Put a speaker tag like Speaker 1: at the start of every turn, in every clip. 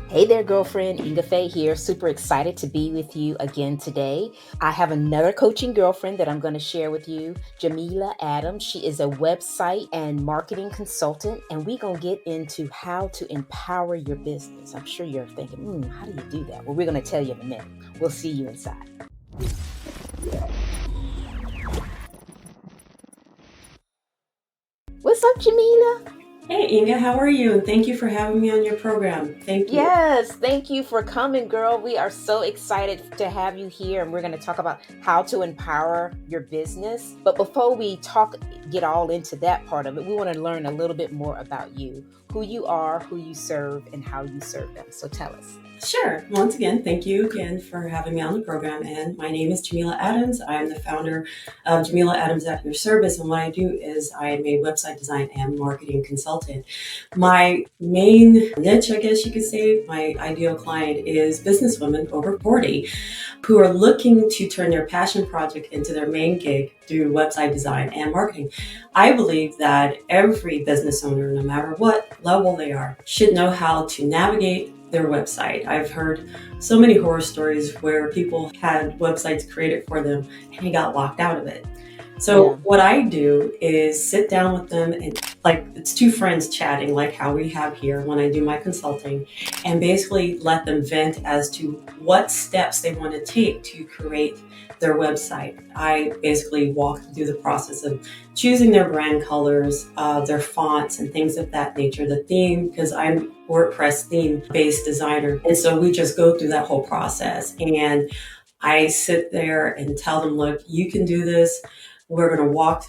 Speaker 1: Hey there, girlfriend. Ingafay here. Super excited to be with you again today. I have another coaching girlfriend that I'm going to share with you, Jameela Adams. She is a website and marketing consultant, and we're going to get into how to empower your business. I'm sure you're thinking, how do you do that? Well, we're going to tell you in a minute. We'll see you inside. What's up, Jameela?
Speaker 2: Hey Inga, how are you? And thank you for having me on your program. Thank you.
Speaker 1: Yes, thank you for coming, girl. We are so excited to have you here, and we're going to talk about how to empower your business. But before we get all into that part of it, we want to learn a little bit more about you, who you are, who you serve, and how you serve them. So tell us.
Speaker 2: Sure. Once again, thank you again for having me on the program. And my name is Jameela Adams. I am the founder of Jameela Adams at Your Service. And what I do is I am a website design and marketing consultant. My main niche, I guess you could say, my ideal client is businesswomen over 40 who are looking to turn their passion project into their main gig through website design and marketing. I believe that every business owner, no matter what level they are, should know how to navigate their website. I've heard so many horror stories where people had websites created for them and they got locked out of it. So what I do is sit down with them and like it's two friends chatting like how we have here when I do my consulting, and basically let them vent as to what steps they want to take to create their website. I basically walk them through the process of choosing their brand colors, their fonts and things of that nature, the theme, because I'm WordPress theme based designer. And so we just go through that whole process, and I sit there and tell them, look, you can do this. We're going to walk,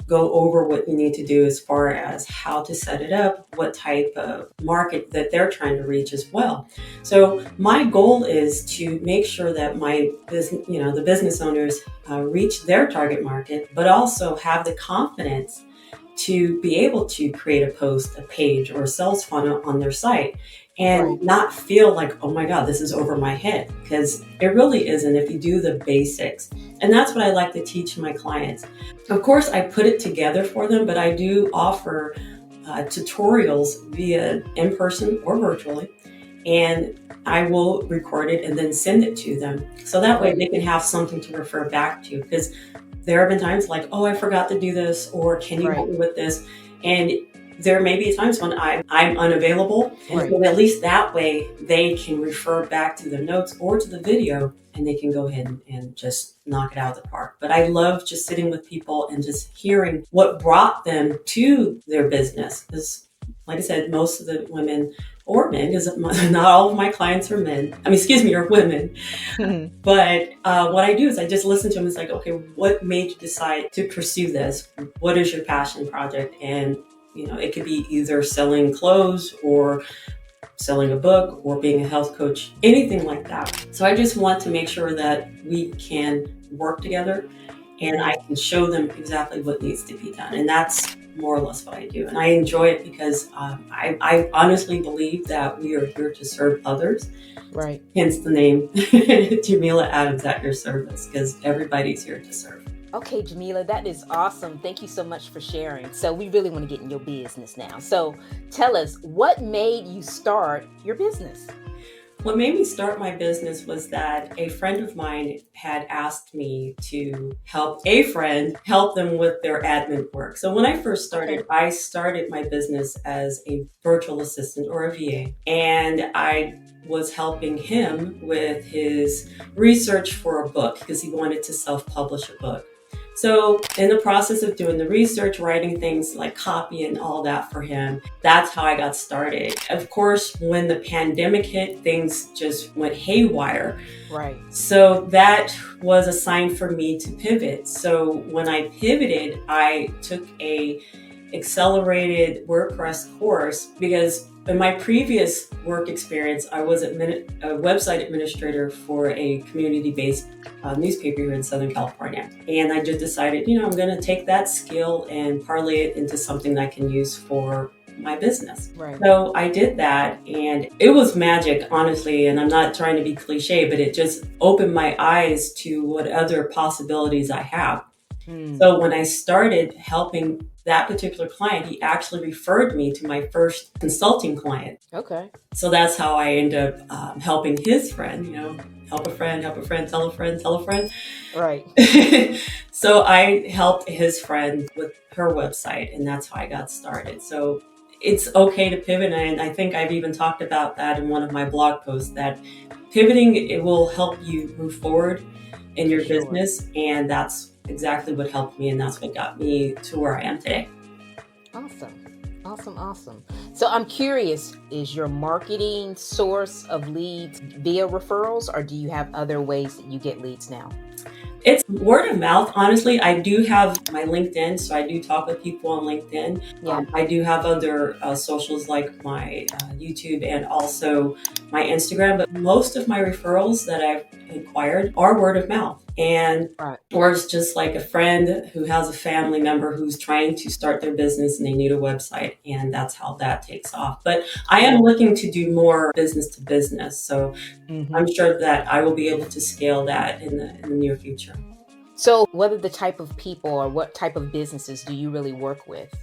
Speaker 2: go over what you need to do as far as how to set it up, what type of market that they're trying to reach as well. So my goal is to make sure that my business, the business owners reach their target market, but also have the confidence to be able to create a post, a page, or a sales funnel on their site and not feel like, oh my God, this is over my head, because it really isn't if you do the basics. And that's what I like to teach my clients. Of course, I put it together for them, but I do offer tutorials via in person or virtually, and I will record it and then send it to them. So that way they can have something to refer back to, because there have been times like, oh, I forgot to do this, or can you help me with this? And there may be times when I'm unavailable, and at least that way they can refer back to the notes or to the video, and they can go ahead and just knock it out of the park. But I love just sitting with people and just hearing what brought them to their business. Because, like I said, most of the women or men, because not all of my clients are men. Are women. But what I do is I just listen to them. It's like, okay, what made you decide to pursue this? What is your passion project? And it could be either selling clothes or selling a book or being a health coach, anything like that. So I just want to make sure that we can work together and I can show them exactly what needs to be done. And that's more or less what I do. And I enjoy it because I honestly believe that we are here to serve others.
Speaker 1: Right.
Speaker 2: Hence the name Jameela Adams at Your Service, because everybody's here to serve.
Speaker 1: Okay, Jameela, that is awesome. Thank you so much for sharing. So we really want to get in your business now. So tell us, what made you start your business?
Speaker 2: What made me start my business was that a friend of mine had asked me to help a friend help them with their admin work. So when I first started, I started my business as a virtual assistant or a VA, and I was helping him with his research for a book because he wanted to self-publish a book. So in the process of doing the research, writing things like copy and all that for him, that's how I got started. Of course, when the pandemic hit, things just went haywire.
Speaker 1: Right.
Speaker 2: So that was a sign for me to pivot. So when I pivoted, I took a accelerated WordPress course because in my previous work experience, I was a website administrator for a community-based newspaper here in Southern California. And I just decided, I'm going to take that skill and parlay it into something that I can use for my business.
Speaker 1: Right.
Speaker 2: So I did that, and it was magic, honestly. And I'm not trying to be cliche, but it just opened my eyes to what other possibilities I have.
Speaker 1: Mm.
Speaker 2: So when I started helping that particular client, he actually referred me to my first consulting client.
Speaker 1: Okay.
Speaker 2: So that's how I end up helping his friend, help a friend, tell a friend.
Speaker 1: Right.
Speaker 2: So I helped his friend with her website, and that's how I got started. So it's okay to pivot, and I think I've even talked about that in one of my blog posts, that pivoting, it will help you move forward in
Speaker 1: For
Speaker 2: your
Speaker 1: sure.
Speaker 2: business, and that's exactly what helped me, and that's what got me to where I am today.
Speaker 1: Awesome. Awesome. Awesome. So I'm curious, is your marketing source of leads via referrals, or do you have other ways that you get leads now?
Speaker 2: It's word of mouth, honestly. I do have my LinkedIn, so I do talk with people on LinkedIn.
Speaker 1: Yeah.
Speaker 2: I do have other socials like my YouTube and also my Instagram, but most of my referrals that I've acquired are word of mouth. And
Speaker 1: Right.
Speaker 2: or it's just like a friend who has a family member who's trying to start their business and they need a website, and that's how that takes off. But I am
Speaker 1: Yeah.
Speaker 2: looking to do more business to business. So
Speaker 1: Hmm.
Speaker 2: I'm sure that I will be able to scale that in the near future.
Speaker 1: So, what are the type of people or what type of businesses do you really work with?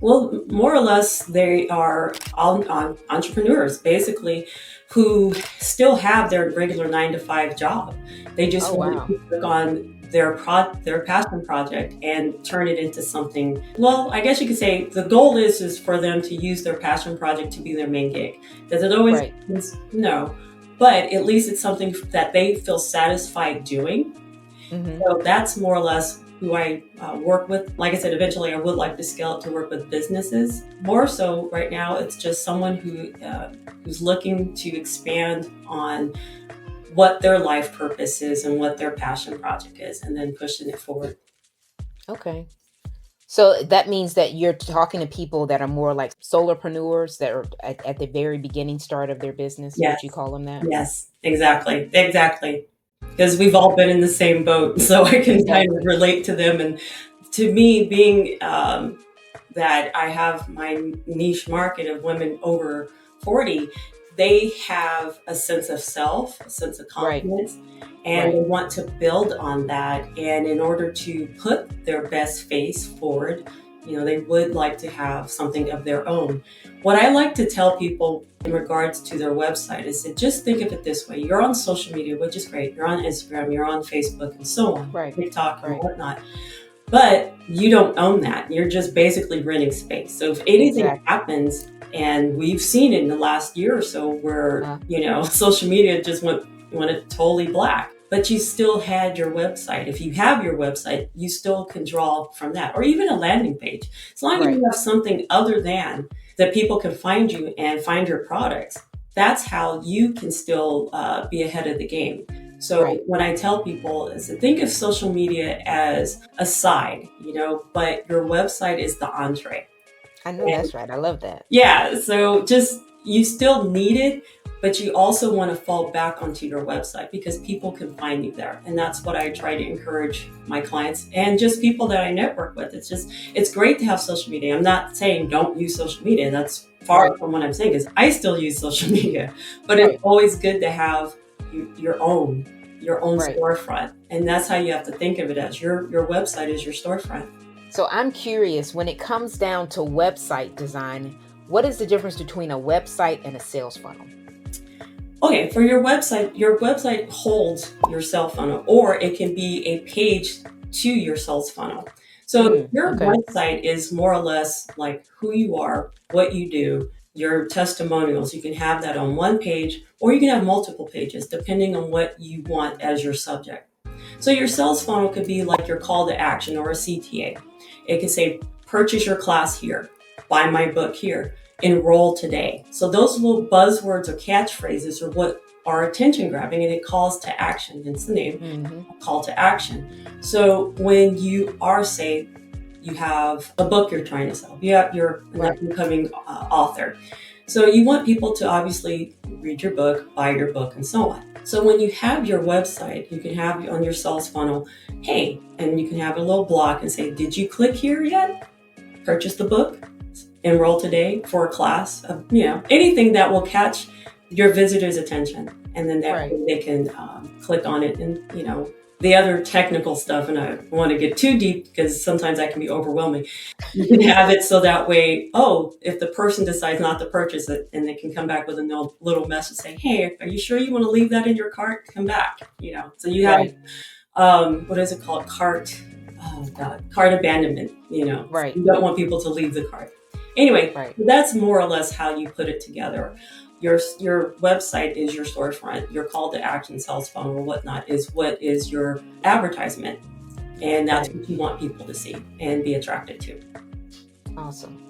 Speaker 2: Well, more or less, they are all entrepreneurs, basically, who still have their regular 9 to 5 job. They just
Speaker 1: Oh,
Speaker 2: want
Speaker 1: wow.
Speaker 2: to work on their passion project and turn it into something. Well, I guess you could say the goal is for them to use their passion project to be their main gig. Does it always
Speaker 1: Right.
Speaker 2: happens? No, but at least it's something that they feel satisfied doing.
Speaker 1: Hmm.
Speaker 2: So that's more or less who I work with. Like I said, eventually I would like to scale up to work with businesses. More so right now, it's just someone who's looking to expand on what their life purpose is and what their passion project is, and then pushing it forward.
Speaker 1: Okay. So that means that you're talking to people that are more like solopreneurs that are at the very beginning start of their business.
Speaker 2: Yes,
Speaker 1: Would you call them that?
Speaker 2: yes, exactly, exactly. Because we've all been in the same boat, so I can kind of
Speaker 1: Exactly.
Speaker 2: relate to them. And to me, being that I have my niche market of women over 40, they have a sense of self, a sense of
Speaker 1: Right.
Speaker 2: confidence, and they
Speaker 1: Right.
Speaker 2: want to build on that. And in order to put their best face forward, they would like to have something of their own. What I like to tell people in regards to their website is to just think of it this way. You're on social media, which is great. You're on Instagram, you're on Facebook, and so on,
Speaker 1: Right.
Speaker 2: TikTok and
Speaker 1: Right.
Speaker 2: whatnot. But you don't own that. You're just basically renting space. So if anything
Speaker 1: Exactly.
Speaker 2: happens, and we've seen it in the last year or so where,
Speaker 1: Uh,
Speaker 2: social media just went it totally black. But you still had your website. If you have your website, you still can draw from that, or even a landing page. As long as you
Speaker 1: right.
Speaker 2: have something other than that people can find you and find your products, that's how you can still be ahead of the game. So
Speaker 1: Right.
Speaker 2: when I tell people is to think of social media as a side, but your website is the entree.
Speaker 1: I know
Speaker 2: And
Speaker 1: that's right. I love that.
Speaker 2: yeah, so just you still need it, but you also want to fall back onto your website because people can find you there. And that's what I try to encourage my clients and just people that I network with. It's great to have social media. I'm not saying don't use social media. That's far
Speaker 1: Right.
Speaker 2: from what I'm saying is I still use social media, but it's
Speaker 1: Right.
Speaker 2: always good to have your own
Speaker 1: Right.
Speaker 2: storefront. And that's how you have to think of it as your website is your storefront.
Speaker 1: So I'm curious, when it comes down to website design, what is the difference between a website and a sales funnel?
Speaker 2: Okay, for your website holds your sales funnel, or it can be a page to your sales funnel. So
Speaker 1: Mm,
Speaker 2: your
Speaker 1: okay.
Speaker 2: website is more or less like who you are, what you do, your testimonials. You can have that on one page, or you can have multiple pages, depending on what you want as your subject. So your sales funnel could be like your call to action or a CTA. It could say, purchase your class here, buy my book here, enroll today. So those little buzzwords or catchphrases are what are attention grabbing, and it calls to action. It's the name,
Speaker 1: Hmm.
Speaker 2: call to action. So when you are, say, you have a book you're trying to sell, you're an up
Speaker 1: Right.
Speaker 2: and coming author. So you want people to obviously read your book, buy your book, and so on. So when you have your website, you can have on your sales funnel, hey, and you can have a little block and say, did you click here yet? Purchase the book, enroll today for a class of, anything that will catch your visitor's attention. And then that
Speaker 1: Right.
Speaker 2: way they can click on it and, the other technical stuff, and I don't want to get too deep because sometimes that can be overwhelming. You can have it so that way, if the person decides not to purchase it, and they can come back with a little message saying, "Hey, are you sure you want to leave that in your cart? Come back." So you have
Speaker 1: Right.
Speaker 2: what is it called? Cart abandonment. So
Speaker 1: Right.
Speaker 2: you don't want people to leave the cart. Anyway,
Speaker 1: Right.
Speaker 2: that's more or less how you put it together. Your website is your storefront. Your call to action, sales funnel, or whatnot is what is your advertisement, and that's
Speaker 1: Right.
Speaker 2: what you want people to see and be attracted to.
Speaker 1: Awesome.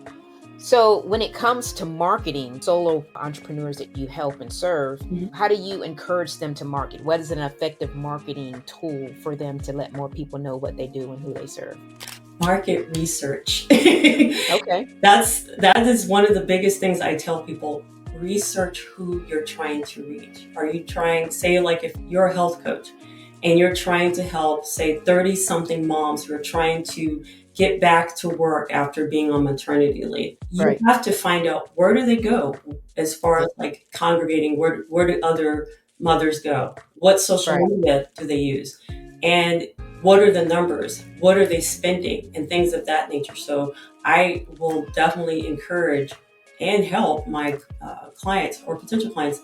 Speaker 1: So, when it comes to marketing solo entrepreneurs that you help and serve,
Speaker 2: Mhm.
Speaker 1: how do you encourage them to market? What is an effective marketing tool for them to let more people know what they do and who they serve?
Speaker 2: Market research.
Speaker 1: Okay.
Speaker 2: That is one of the biggest things I tell people. Research who you're trying to reach. Are you trying, say, like if you're a health coach and you're trying to help, say, 30 something moms who are trying to get back to work after being on maternity leave, you
Speaker 1: Right.
Speaker 2: have to find out, where do they go as far
Speaker 1: Yeah.
Speaker 2: as like congregating? Where do other mothers go? What social
Speaker 1: Right.
Speaker 2: media do they use? And what are the numbers? What are they spending? And things of that nature. So I will definitely encourage and help my clients or potential clients.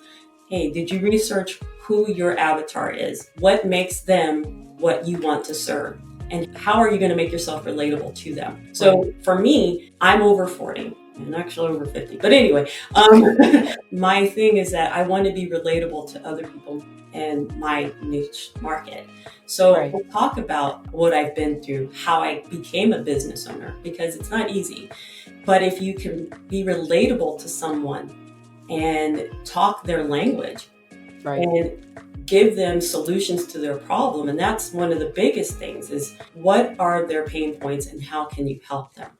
Speaker 2: Hey, did you research who your avatar is? What makes them what you want to serve? And how are you going to make yourself relatable to them?
Speaker 1: Right.
Speaker 2: So for me, I'm over 40 and actually over 50. But anyway, my thing is that I want to be relatable to other people in my niche market. So
Speaker 1: Right.
Speaker 2: we'll talk about what I've been through, how I became a business owner, because it's not easy. But if you can be relatable to someone and talk their language
Speaker 1: Right.
Speaker 2: and give them solutions to their problem, and that's one of the biggest things, is what are their pain points and how can you help them?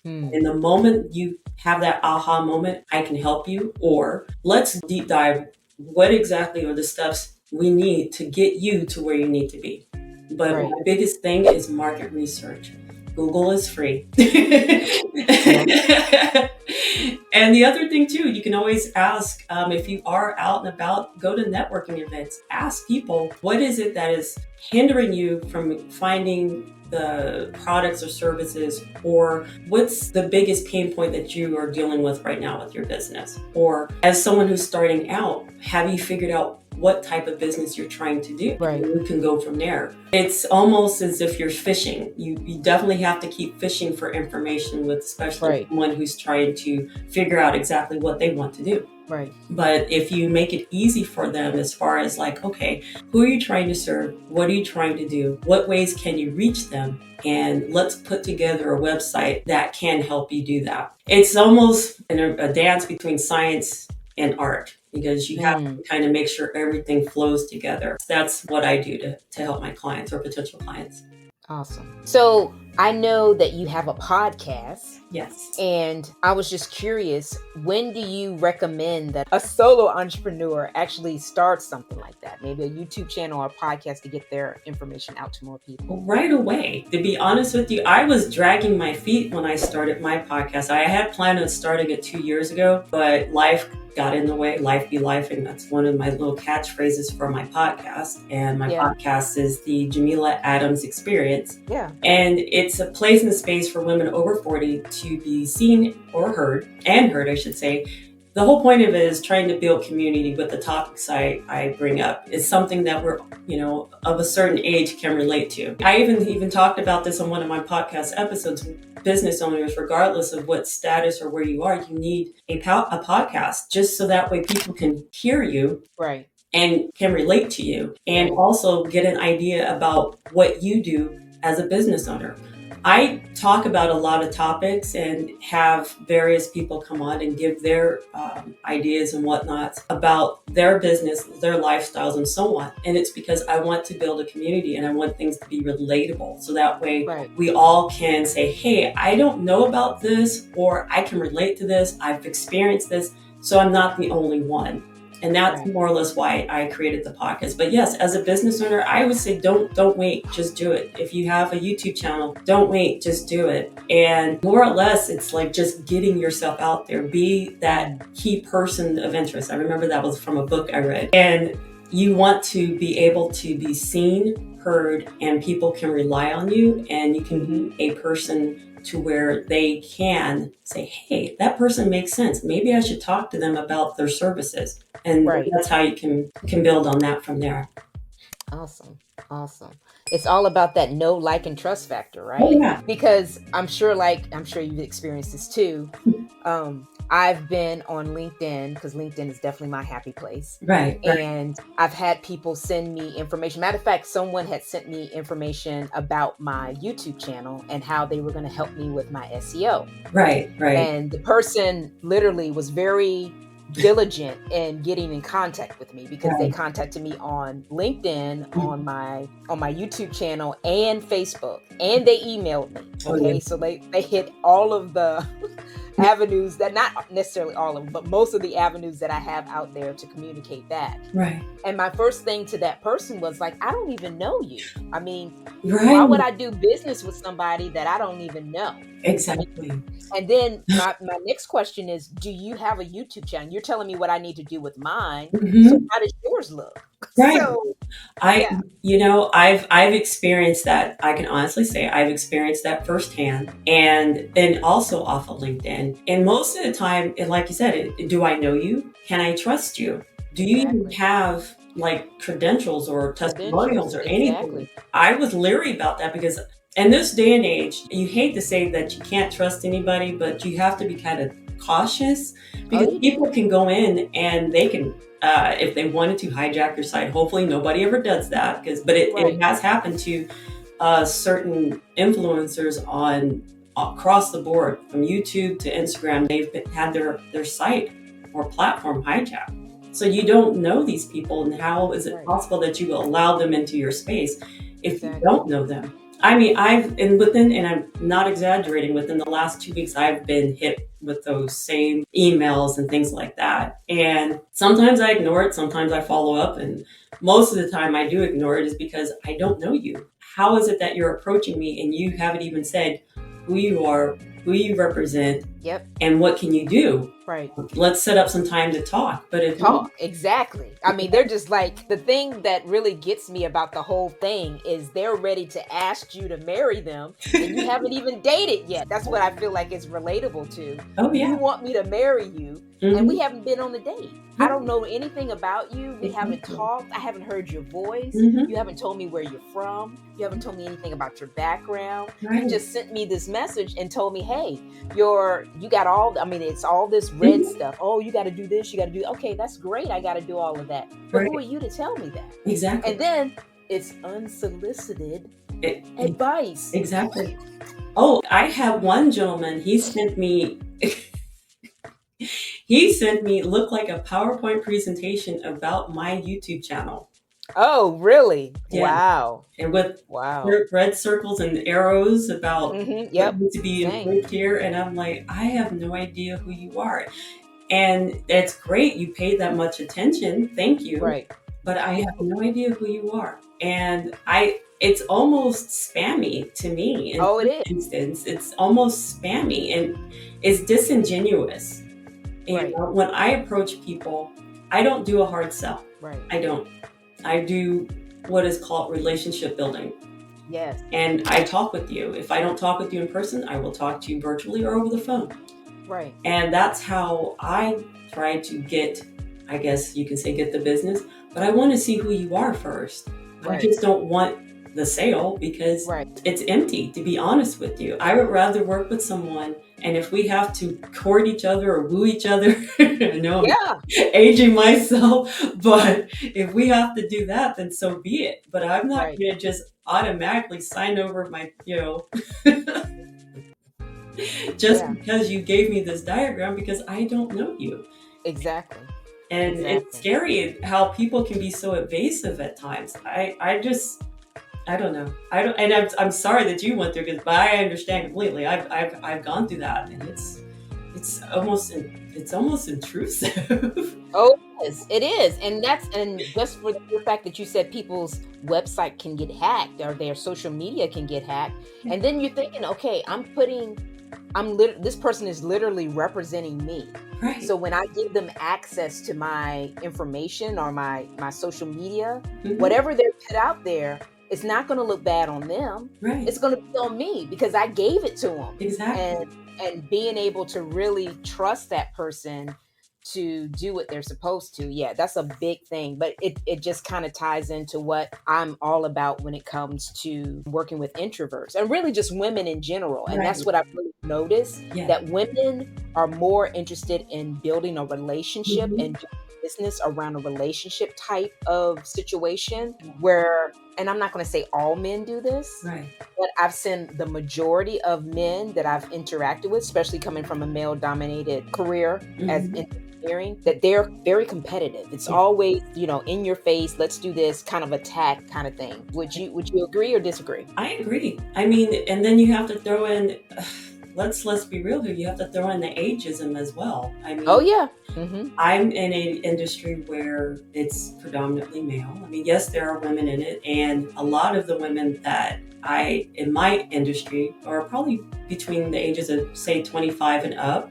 Speaker 1: Hmm.
Speaker 2: And the moment you have that aha moment, I can help you, or let's deep dive. What exactly are the steps we need to get you to where you need to be? But my
Speaker 1: Right.
Speaker 2: biggest thing is market research. Google is free.
Speaker 1: Yeah.
Speaker 2: And the other thing too, you can always ask, if you are out and about, go to networking events. Ask people, what is it that is hindering you from finding the products or services, or what's the biggest pain point that you are dealing with right now with your business? Or as someone who's starting out, have you figured out what type of business you're trying to do?
Speaker 1: Right.
Speaker 2: And you can go from there. It's almost as if you're fishing. You definitely have to keep fishing for information with, especially
Speaker 1: Right.
Speaker 2: someone who's trying to figure out exactly what they want to do.
Speaker 1: Right.
Speaker 2: But if you make it easy for them, as far as like, okay, who are you trying to serve? What are you trying to do? What ways can you reach them? And let's put together a website that can help you do that. It's almost a dance between science and art, because you have
Speaker 1: Hmm.
Speaker 2: to kind of make sure everything flows together. That's what I do to help my clients or potential clients.
Speaker 1: Awesome. So I know that you have a podcast,
Speaker 2: Yes.
Speaker 1: and I was just curious, when do you recommend that a solo entrepreneur actually starts something like that? Maybe a YouTube channel or a podcast to get their information out to more people?
Speaker 2: Right away. To be honest with you, I was dragging my feet when I started my podcast. I had planned on starting it 2 years ago, but life got in the way. Life be life, and that's one of my little catchphrases for my podcast. And my
Speaker 1: Yeah.
Speaker 2: podcast is the Jameela Adams Experience.
Speaker 1: Yeah.
Speaker 2: And it's a place and a space for women over 40 to be seen or heard, I should say. The whole point of it is trying to build community, but the topics I bring up is something that we're, of a certain age can relate to. I even talked about this on one of my podcast episodes. Business owners, regardless of what status or where you are, you need a podcast, just so that way people can hear you
Speaker 1: Right.
Speaker 2: and can relate to you, and
Speaker 1: Right.
Speaker 2: also get an idea about what you do as a business owner. I talk about a lot of topics and have various people come on and give their ideas and whatnot about their business, their lifestyles, and so on. And it's because I want to build a community and I want things to be relatable. So that way
Speaker 1: Right.
Speaker 2: we all can say, hey, I don't know about this, or I can relate to this. I've experienced this, so I'm not the only one. And that's
Speaker 1: Right.
Speaker 2: more or less why I created the podcast. But yes, as a business owner, I would say don't wait, just do it. If you have a YouTube channel, don't wait, just do it. And more or less, it's like just getting yourself out there. Be that key person of interest. I remember that was from a book I read. And you want to be able to be seen, heard, and people can rely on you, and you can be a person to where they can say, hey, that person makes sense. Maybe I should talk to them about their services. And
Speaker 1: Right.
Speaker 2: that's how you can build on that from there.
Speaker 1: Awesome. Awesome. It's all about that know, like, and trust factor,
Speaker 2: Oh,
Speaker 1: right?
Speaker 2: yeah.
Speaker 1: Because I'm sure, like, I'm sure you've experienced this too. I've been on LinkedIn because LinkedIn is definitely my happy place.
Speaker 2: Right.
Speaker 1: And I've had people send me information. Matter of fact, someone had sent me information about my YouTube channel and how they were going to help me with my SEO.
Speaker 2: Right.
Speaker 1: And the person literally was very diligent in getting in contact with me because they contacted me on LinkedIn, on my YouTube channel, and Facebook, and they emailed me. Okay, so they hit all of the avenues, that not necessarily all of them, but most of the avenues that I have out there to communicate that.
Speaker 2: Right.
Speaker 1: And my first thing to that person was like, I don't even know you. I mean,
Speaker 2: Why
Speaker 1: would I do business with somebody that I don't even know?
Speaker 2: Exactly.
Speaker 1: And then my next question is, do you have a YouTube channel? You're telling me what I need to do with mine. So how does yours look?
Speaker 2: Right.
Speaker 1: So,
Speaker 2: I've experienced that. I can honestly say I've experienced that firsthand, and also off of LinkedIn. And most of the time, and like you said, do I know you? Can I trust you? Do you even have like credentials or testimonials or anything? I was leery about that because in this day and age, you hate to say that you can't trust anybody, but you have to be kind of cautious because people can go in and they can, if they wanted to hijack your site. Hopefully nobody ever does that, but it has happened to certain influencers on across the board, from YouTube to Instagram. They've had their site or platform hijacked. So you don't know these people, and how is it possible that you will allow them into your space if you don't know them? I mean, and I'm not exaggerating, within the last 2 weeks, I've been hit with those same emails and things like that. And sometimes I ignore it, sometimes I follow up, and most of the time I do ignore it is because I don't know you. How is it that you're approaching me and you haven't even said who you are, who you represent, and what can you do?
Speaker 1: Right.
Speaker 2: Let's set up some time to talk. But if
Speaker 1: exactly. I mean, they're just like, the thing that really gets me about the whole thing is they're ready to ask you to marry them and you haven't even dated yet. That's what I feel like is relatable to.
Speaker 2: Oh, yeah.
Speaker 1: You want me to marry you and we haven't been on a date. I don't know anything about you. We haven't talked. I haven't heard your voice. You haven't told me where you're from. You haven't told me anything about your background. You just sent me this message and told me, hey, you got all, I mean, it's all this red stuff. Oh, you got to do this. You got to do, okay, that's great. I got to do all of that. But who are you to tell me that?
Speaker 2: Exactly.
Speaker 1: And then it's unsolicited advice.
Speaker 2: Exactly. Oh, I have one gentleman, he sent me look like a PowerPoint presentation about my YouTube channel.
Speaker 1: Oh, really?
Speaker 2: Yeah.
Speaker 1: Wow.
Speaker 2: And with red circles and arrows about what needs to be improved here. And I'm like, I have no idea who you are. And it's great you paid that much attention. Thank you.
Speaker 1: Right.
Speaker 2: But I have no idea who you are. And it's almost spammy to me.
Speaker 1: Oh, it is.
Speaker 2: Instance, it's almost spammy and it's disingenuous. And when I approach people, I don't do a hard sell.
Speaker 1: Right.
Speaker 2: I don't. I do what is called relationship building.
Speaker 1: Yes.
Speaker 2: And I talk with you. If I don't talk with you in person, I will talk to you virtually or over the phone.
Speaker 1: Right.
Speaker 2: And that's how I try to get, I guess you can say, get the business. But I want to see who you are first. I just don't want the sale because it's empty, to be honest with you. I would rather work with someone, and if we have to court each other or woo each other, I know I'm aging myself, but if we have to do that, then so be it. But I'm not going to just automatically sign over my, just because you gave me this diagram, because I don't know you.
Speaker 1: Exactly.
Speaker 2: And it's scary how people can be so evasive at times. I don't know. And I'm sorry that you went through this, but I understand completely. I've gone through that, and it's almost intrusive.
Speaker 1: Oh, it is. And just for the fact that you said people's website can get hacked or their social media can get hacked. And then you're thinking, okay, I'm putting this person is literally representing me.
Speaker 2: Right.
Speaker 1: So when I give them access to my information or my social media,
Speaker 2: Mhm.
Speaker 1: whatever they're put out there, it's not going to look bad on them.
Speaker 2: Right.
Speaker 1: It's going to be on me because I gave it to them.
Speaker 2: Exactly.
Speaker 1: And being able to really trust that person to do what they're supposed to, yeah, that's a big thing. But it just kind of ties into what I'm all about when it comes to working with introverts and really just women in general. And that's
Speaker 2: Right.
Speaker 1: what I've really noticed,
Speaker 2: Yeah.
Speaker 1: that women are more interested in building a relationship
Speaker 2: Mhm.
Speaker 1: and doing business around a relationship type of situation where, and I'm not going to say all men do this,
Speaker 2: Right.
Speaker 1: but I've seen the majority of men that I've interacted with, especially coming from a male dominated career as
Speaker 2: Mhm.
Speaker 1: in engineering, that they're very competitive. It's
Speaker 2: Yeah.
Speaker 1: always, in your face, let's do this kind of attack kind of thing. Would you agree or disagree?
Speaker 2: I agree. I mean, and then you have to throw in, let's be real here. You have to throw in the ageism as well. I mean,
Speaker 1: Oh yeah. Mm-hmm.
Speaker 2: I'm in an industry where it's predominantly male. I mean, yes, there are women in it, and a lot of the women that in my industry are probably between the ages of, say, 25 and up.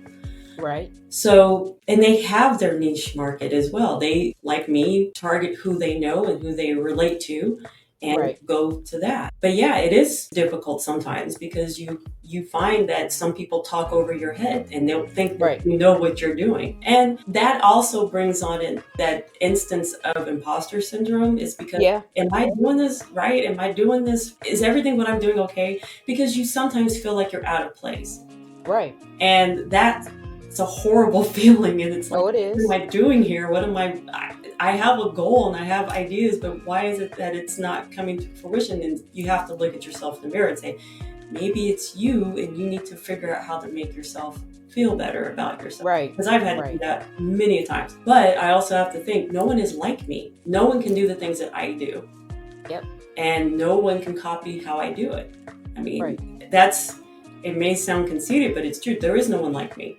Speaker 1: Right.
Speaker 2: So, and they have their niche market as well. They, like me, target who they know and who they relate to and
Speaker 1: Right.
Speaker 2: go to that. But yeah, it is difficult sometimes because you find that some people talk over your head and they'll think that
Speaker 1: Right.
Speaker 2: you know what you're doing. And that also brings on in that instance of imposter syndrome, is because
Speaker 1: Yeah.
Speaker 2: am I doing this right? Am I doing this? Is everything what I'm doing okay? Because you sometimes feel like you're out of place.
Speaker 1: Right.
Speaker 2: And it's a horrible feeling. And it's like,
Speaker 1: Oh, it
Speaker 2: what
Speaker 1: is.
Speaker 2: am I doing here? What am I have a goal and I have ideas, but why is it that it's not coming to fruition? And you have to look at yourself in the mirror and say, maybe it's you and you need to figure out how to make yourself feel better about yourself.
Speaker 1: Right.
Speaker 2: Because I've had to do that many times. But I also have to think, no one is like me. No one can do the things that I do.
Speaker 1: Yep.
Speaker 2: And no one can copy how I do it. I mean,
Speaker 1: Right.
Speaker 2: it may sound conceited, but it's true. There is no one like me.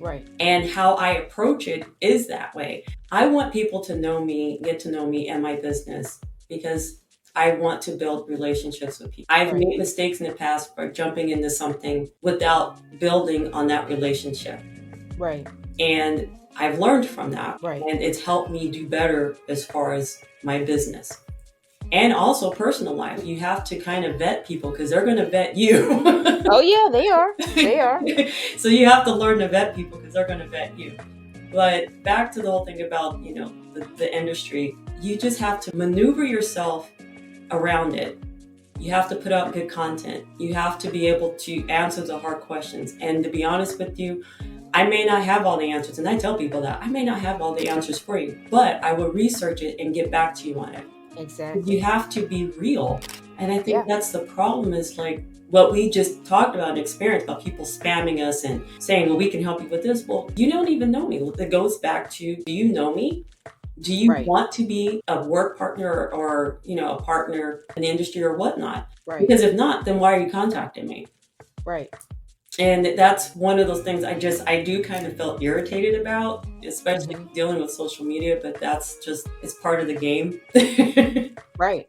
Speaker 1: Right.
Speaker 2: And how I approach it is that way. I want people to know me, get to know me and my business, because I want to build relationships with people. I've made mistakes in the past by jumping into something without building on that relationship.
Speaker 1: Right.
Speaker 2: And I've learned from that.
Speaker 1: Right.
Speaker 2: And it's helped me do better as far as my business. And also personal life. You have to kind of vet people because they're going to vet you.
Speaker 1: Oh yeah, they are. They are.
Speaker 2: So you have to learn to vet people because they're going to vet you. But back to the whole thing about, the industry, you just have to maneuver yourself around it. You have to put out good content. You have to be able to answer the hard questions. And to be honest with you, I may not have all the answers. And I tell people that I may not have all the answers for you, but I will research it and get back to you on it.
Speaker 1: Exactly.
Speaker 2: You have to be real. And I think that's the problem, is like what we just talked about, an experience about people spamming us and saying, well, we can help you with this. Well, you don't even know me. It goes back to, do you know me? Do you want to be a work partner or, a partner in the industry or whatnot?
Speaker 1: Right.
Speaker 2: Because if not, then why are you contacting me?
Speaker 1: Right.
Speaker 2: And that's one of those things I do kind of feel irritated about, especially dealing with social media, but it's part of the game.
Speaker 1: Right.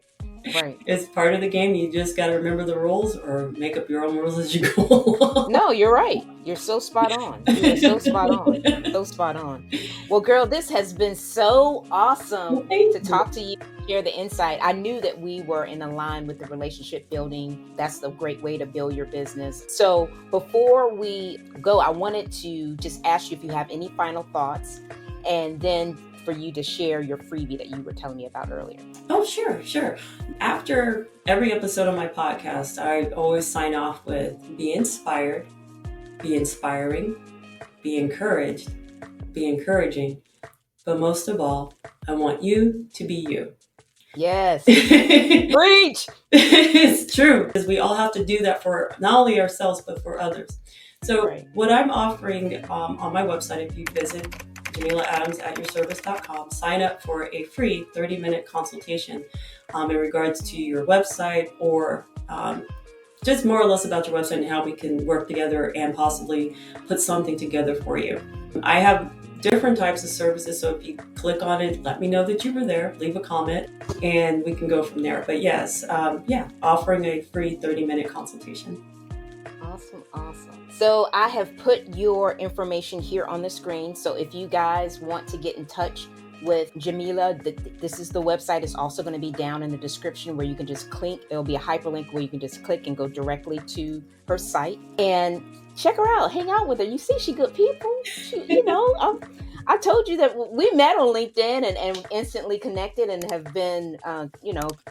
Speaker 1: Right.
Speaker 2: It's part of the game. You just got to remember the rules or make up your own rules as you go along.
Speaker 1: No, you're right. You're so spot on. You're so spot on. So spot on. Well, girl, this has been so awesome to talk to you, share the insight. I knew that we were in line with the relationship building. That's the great way to build your business. So before we go, I wanted to just ask you if you have any final thoughts, and then for you to share your freebie that you were telling me about earlier.
Speaker 2: Oh, sure. After every episode of my podcast, I always sign off with be inspired, be inspiring, be encouraged, be encouraging. But most of all, I want you to be you.
Speaker 1: Yes. Preach.
Speaker 2: It's true, because we all have to do that for not only ourselves, but for others. So what I'm offering on my website, if you visit JameelaAdams@yourservice.com, sign up for a free 30-minute consultation in regards to your website, or just more or less about your website and how we can work together and possibly put something together for you. I have different types of services, so if you click on it, let me know that you were there, leave a comment, and we can go from there. But yes, offering a free 30-minute consultation.
Speaker 1: Awesome, awesome. So I have put your information here on the screen. So if you guys want to get in touch with Jameela, this is the website. It's also going to be down in the description where you can just click. It'll be a hyperlink where you can just click and go directly to her site and check her out, hang out with her. You see, she good people. I told you that we met on LinkedIn and instantly connected and have been,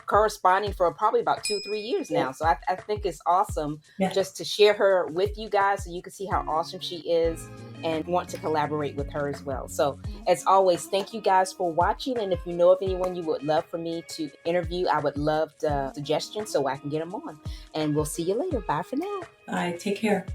Speaker 1: corresponding for probably about 2 or 3 years
Speaker 2: Yeah.
Speaker 1: now. So I think it's awesome
Speaker 2: Yeah.
Speaker 1: just to share her with you guys so you can see how awesome she is and want to collaborate with her as well. So as always, thank you guys for watching. And if you know of anyone you would love for me to interview, I would love the suggestions so I can get them on. And we'll see you later. Bye for now.
Speaker 2: Bye. Take care.